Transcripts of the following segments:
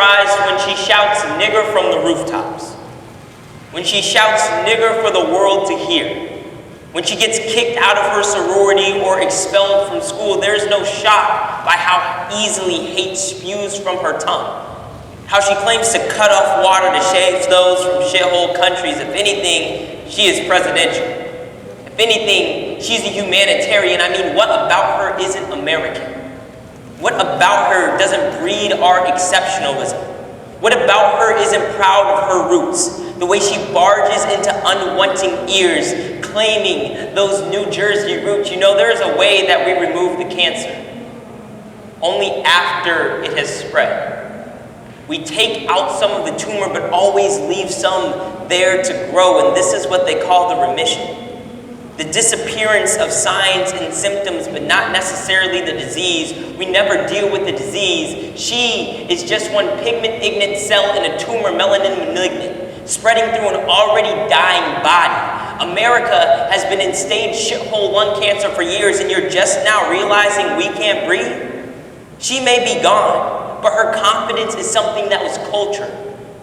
characterized when she shouts nigger from the rooftops, when she shouts nigger for the world to hear, when she gets kicked out of her sorority or expelled from school. There's no shock by how easily hate spews from her tongue, how she claims to cut off water to save those from shithole countries. If anything, she is presidential. If anything, she's a humanitarian. I mean, what about her isn't American? What about her doesn't breed our exceptionalism? What about her isn't proud of her roots? The way she barges into unwanting ears, claiming those New Jersey roots. You know, there is a way that we remove the cancer. Only after it has spread. We take out some of the tumor, but always leave some there to grow, and this is what they call the remission. The disappearance of signs and symptoms, but not necessarily the disease. We never deal with the disease. She is just one pigment-ignorant cell in a tumor, melanin malignant, spreading through an already dying body. America has been in stage shithole lung cancer for years, and you're just now realizing we can't breathe? She may be gone, but her confidence is something that was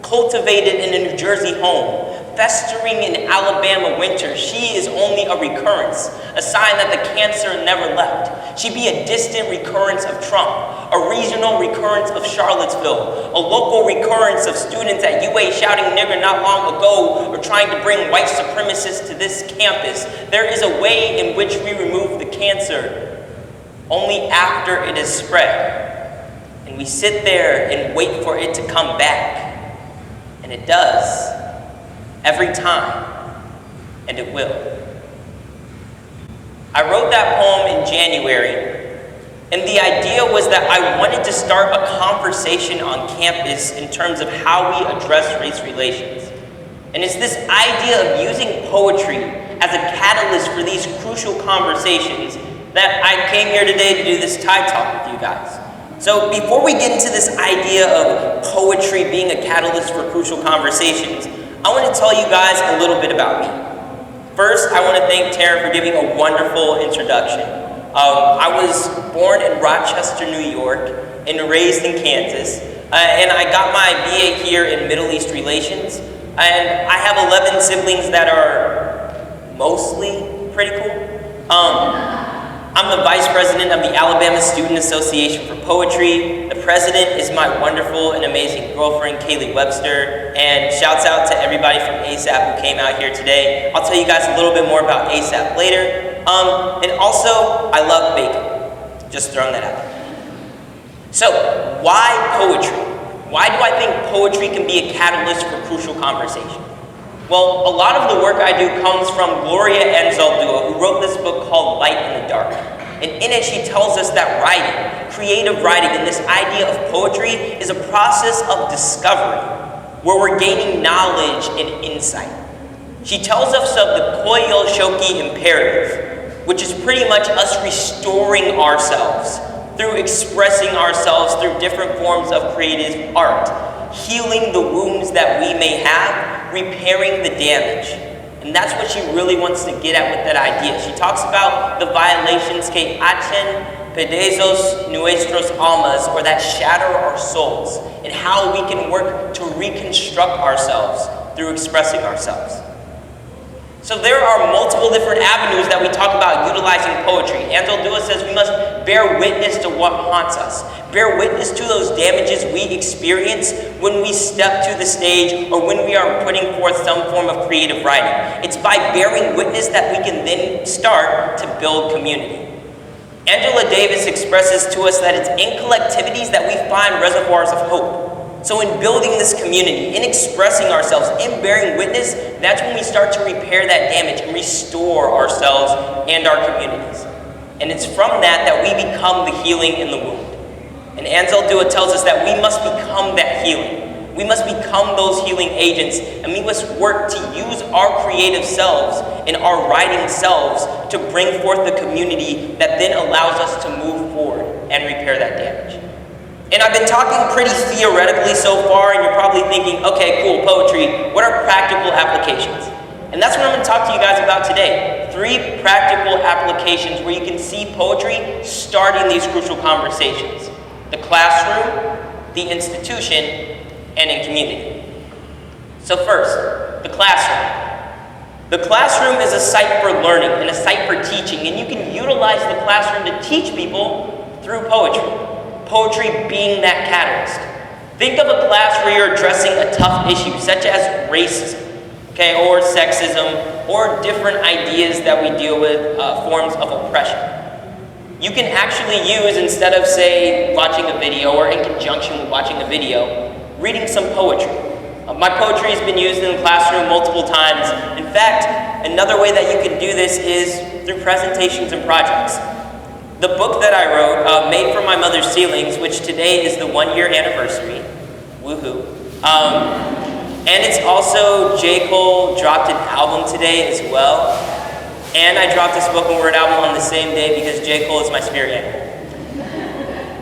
cultivated in a New Jersey home, festering in Alabama winter. She is only a recurrence, a sign that the cancer never left. She'd be a distant recurrence of Trump, a regional recurrence of Charlottesville, a local recurrence of students at UA shouting nigger not long ago or trying to bring white supremacists to this campus. There is a way in which we remove the cancer only after it is spread. And we sit there and wait for it to come back. And it does. Every time. And it will. I wrote that poem in January. And the idea was that I wanted to start a conversation on campus in terms of how we address race relations. And it's this idea of using poetry as a catalyst for these crucial conversations that I came here today to do this TED Talk with you guys. So before we get into this idea of poetry being a catalyst for crucial conversations, I want to tell you guys a little bit about me. First, I want to thank Tara for giving a wonderful introduction. I was born in Rochester, New York, and raised in Kansas. And I got my BA here in Middle East Relations. And I have 11 siblings that are mostly pretty cool. I'm the vice president of the Alabama Student Association for Poetry. The president is my wonderful and amazing girlfriend, Kaylee Webster. And shouts out to everybody from ASAP who came out here today. I'll tell you guys a little bit more about ASAP later. And also, I love bacon. Just throwing that out there. So, why poetry? Why do I think poetry can be a catalyst for crucial conversation? Well, a lot of the work I do comes from Gloria Anzaldúa, who wrote this book called Light in the Dark. And in it, she tells us that writing, creative writing, and this idea of poetry is a process of discovery, where we're gaining knowledge and insight. She tells us of the Koyol Shoki imperative, which is pretty much us restoring ourselves through expressing ourselves through different forms of creative art, healing the wounds that we may have, repairing the damage. And that's what she really wants to get at with that idea. She talks about the violations que hacen pedazos nuestros almas, or that shatter our souls, and how we can work to reconstruct ourselves through expressing ourselves. So there are multiple different avenues that we talk about utilizing poetry. Anzaldúa says we must bear witness to what haunts us. Bear witness to those damages we experience when we step to the stage or when we are putting forth some form of creative writing. It's by bearing witness that we can then start to build community. Angela Davis expresses to us that it's in collectivities that we find reservoirs of hope. So in building this community, in expressing ourselves, in bearing witness, that's when we start to repair that damage and restore ourselves and our communities. And it's from that that we become the healing in the wound. And Anzaldúa tells us that we must become that healing. We must become those healing agents, and we must work to use our creative selves and our writing selves to bring forth the community that then allows us to move forward and repair that damage. And I've been talking pretty theoretically so far, and you're probably thinking, okay, cool, poetry, what are practical applications? And that's what I'm going to talk to you guys about today. 3 practical applications where you can see poetry starting these crucial conversations. The classroom, the institution, and in community. So first, the classroom. The classroom is a site for learning and a site for teaching, and you can utilize the classroom to teach people through poetry. Poetry being that catalyst. Think of a class where you're addressing a tough issue, such as racism, okay, or sexism, or different ideas that we deal with, forms of oppression. You can actually use, instead of, say, watching a video, or in conjunction with watching a video, reading some poetry. My poetry has been used in the classroom multiple times. In fact, another way that you can do this is through presentations and projects. The book that I wrote, Made from My Mother's Ceilings, which today is the 1-year anniversary, woohoo. And it's also, J. Cole dropped an album today as well. And I dropped a spoken word album on the same day because J. Cole is my spirit animal.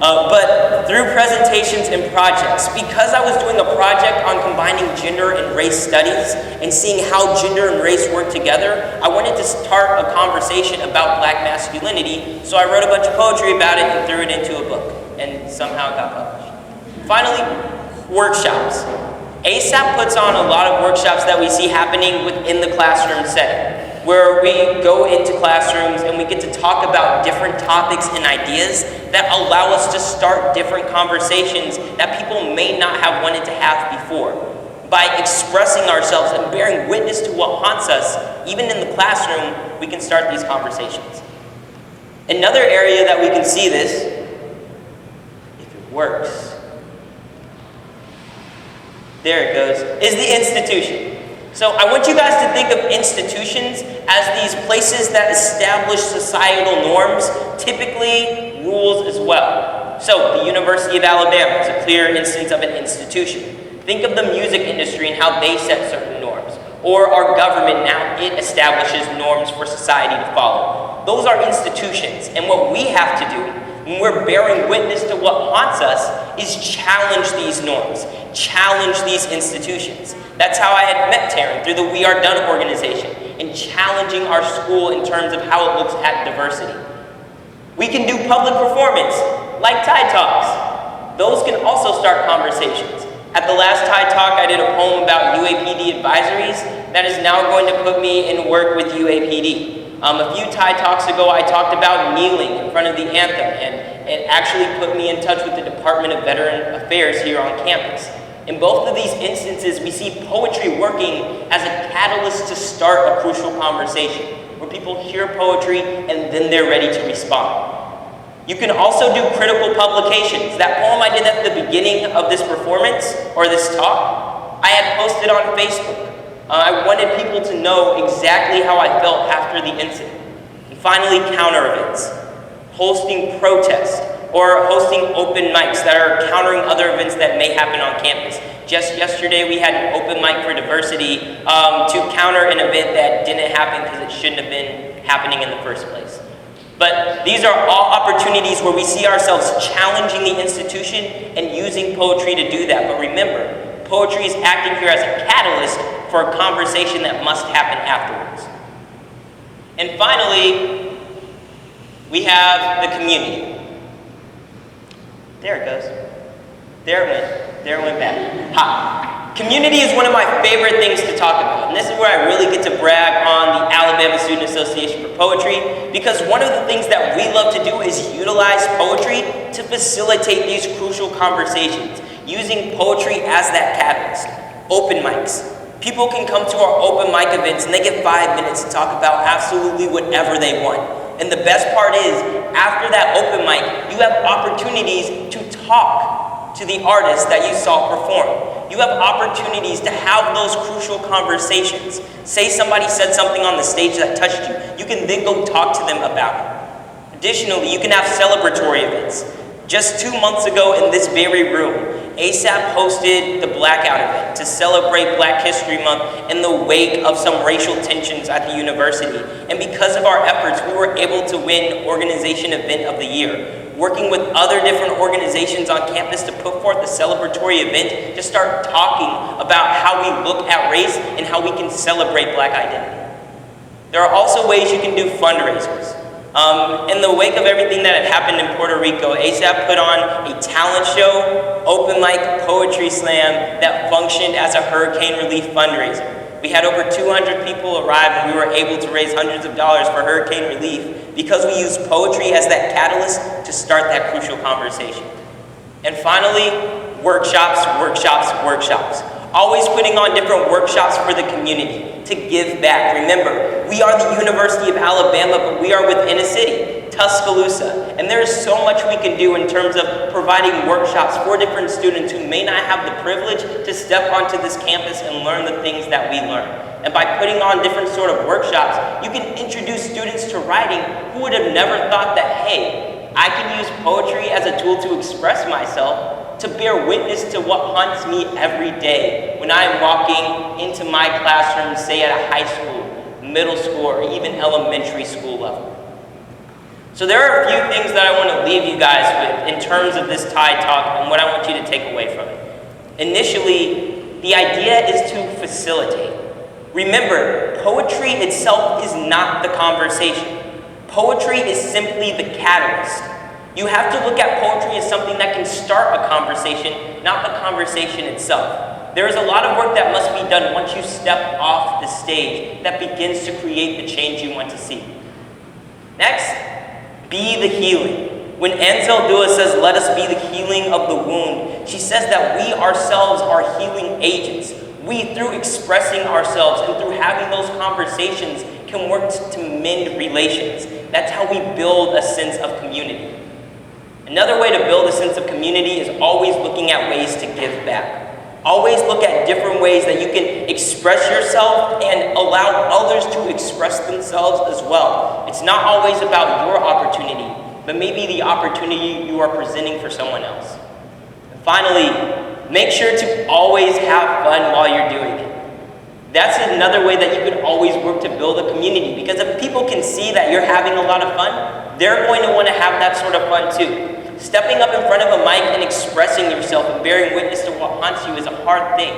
But through presentations and projects, because I was doing a project on combining gender and race studies and seeing how gender and race work together, I wanted to start a conversation about black masculinity, so I wrote a bunch of poetry about it and threw it into a book, and somehow it got published. Finally, workshops. ASAP puts on a lot of workshops that we see happening within the classroom setting, where we go into classrooms and we get to talk about different topics and ideas that allow us to start different conversations that people may not have wanted to have before. By expressing ourselves and bearing witness to what haunts us, even in the classroom, we can start these conversations. Another area that we can see this, if it works, there it goes, is the institution. So I want you guys to think of institutions as these places that establish societal norms, typically rules as well. So the University of Alabama is a clear instance of an institution. Think of the music industry and how they set certain norms. Or our government now, it establishes norms for society to follow. Those are institutions, and what we have to do when we're bearing witness to what haunts us is challenge these norms, challenge these institutions. That's how I had met Taryn, through the We Are Done organization, and challenging our school in terms of how it looks at diversity. We can do public performance, like Tide Talks. Those can also start conversations. At the last Tide Talk, I did a poem about UAPD advisories that is now going to put me in work with UAPD. A few Tide Talks ago, I talked about kneeling in front of the anthem, and it actually put me in touch with the Department of Veteran Affairs here on campus. In both of these instances, we see poetry working as a catalyst to start a crucial conversation, where people hear poetry and then they're ready to respond. You can also do critical publications. That poem I did at the beginning of this performance, or this talk, I had posted on Facebook. I wanted people to know exactly how I felt after the incident. And finally, counter events. Hosting protests, or hosting open mics that are countering other events that may happen on campus. Just yesterday, we had an open mic for diversity to counter an event that didn't happen because it shouldn't have been happening in the first place. But these are all opportunities where we see ourselves challenging the institution and using poetry to do that. But remember, poetry is acting here as a catalyst for a conversation that must happen afterwards. And finally, we have the community. There it goes. There it went back. Ha. Community is one of my favorite things to talk about, and this is where I really get to brag on the Alabama Student Association for Poetry, because one of the things that we love to do is utilize poetry to facilitate these crucial conversations, using poetry as that catalyst. Open mics. People can come to our open mic events and they get 5 minutes to talk about absolutely whatever they want. And the best part is, after that open mic, you have opportunities to talk to the artists that you saw perform. You have opportunities to have those crucial conversations. Say somebody said something on the stage that touched you. You can then go talk to them about it. Additionally, you can have celebratory events. Just 2 months ago in this very room, ASAP hosted the Blackout event to celebrate Black History Month in the wake of some racial tensions at the university. And because of our efforts, we were able to win Organization Event of the Year, working with other different organizations on campus to put forth a celebratory event to start talking about how we look at race and how we can celebrate Black identity. There are also ways you can do fundraisers. In the wake of everything that had happened in Puerto Rico, ASAP put on a talent show, open mic, poetry slam that functioned as a hurricane relief fundraiser. We had over 200 people arrive, and we were able to raise hundreds of dollars for hurricane relief because we used poetry as that catalyst to start that crucial conversation. And finally, workshops, workshops, workshops. Always putting on different workshops for the community to give back. Remember, we are the University of Alabama, but we are within a city, Tuscaloosa. And there is so much we can do in terms of providing workshops for different students who may not have the privilege to step onto this campus and learn the things that we learn. And by putting on different sort of workshops, you can introduce students to writing who would have never thought that, hey, I can use poetry as a tool to express myself, to bear witness to what haunts me every day when I'm walking into my classroom, say at a high school, middle school, or even elementary school level. So there are a few things that I want to leave you guys with in terms of this Tide Talk and what I want you to take away from it. Initially, the idea is to facilitate. Remember, poetry itself is not the conversation. Poetry is simply the catalyst. You have to look at poetry as something that can start a conversation, not the conversation itself. There is a lot of work that must be done once you step off the stage that begins to create the change you want to see. Next, be the healing. When Ansel Dua says, let us be the healing of the wound, she says that we ourselves are healing agents. We, through expressing ourselves and through having those conversations, can work to mend relations. That's how we build a sense of community. Another way to build a sense of community is always looking at ways to give back. Always look at different ways that you can express yourself and allow others to express themselves as well. It's not always about your opportunity, but maybe the opportunity you are presenting for someone else. And finally, make sure to always have fun while you're doing it. That's another way that you can always work to build a community, because if people can see that you're having a lot of fun, they're going to want to have that sort of fun too. Stepping up in front of a mic and expressing yourself and bearing witness to what haunts you is a hard thing.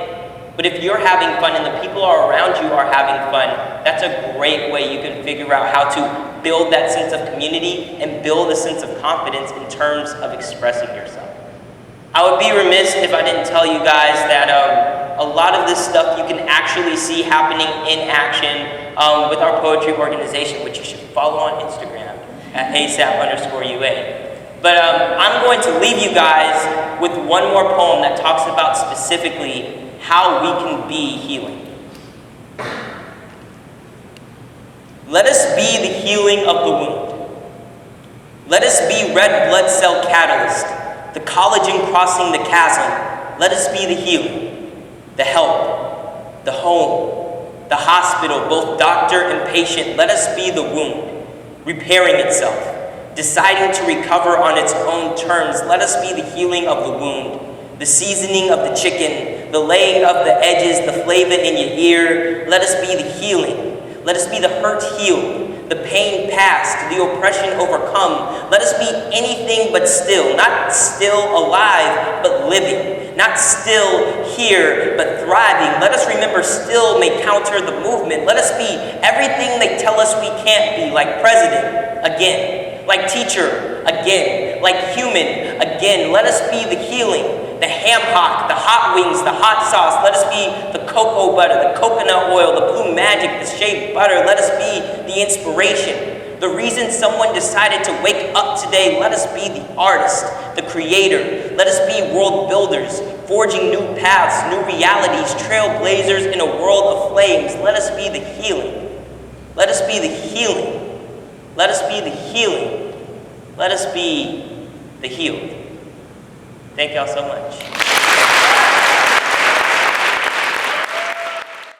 But if you're having fun and the people around you are having fun, that's a great way you can figure out how to build that sense of community and build a sense of confidence in terms of expressing yourself. I would be remiss if I didn't tell you guys that a lot of this stuff you can actually see happening in action with our poetry organization, which you should follow on Instagram at ASAP_UA. But I'm going to leave you guys with one more poem that talks about specifically how we can be healing. Let us be the healing of the wound. Let us be red blood cell catalyst, the collagen crossing the chasm. Let us be the healing, the help, the home, the hospital, both doctor and patient. Let us be the wound, repairing itself, deciding to recover on its own terms. Let us be the healing of the wound, the seasoning of the chicken, the laying of the edges, the flavor in your ear. Let us be the healing. Let us be the hurt healed, the pain past, the oppression overcome. Let us be anything but still, not still alive, but living, not still here, but thriving. Let us remember still may counter the movement. Let us be everything they tell us we can't be, like president, again. Like teacher, again. Like human, again. Let us be the healing, the ham hock, the hot wings, the hot sauce. Let us be the cocoa butter, the coconut oil, the blue magic, the shea butter. Let us be the inspiration, the reason someone decided to wake up today. Let us be the artist, the creator. Let us be world builders, forging new paths, new realities, trailblazers in a world of flames. Let us be the healing. Let us be the healing. Let us be the healing. Let us be the healed. Thank y'all so much.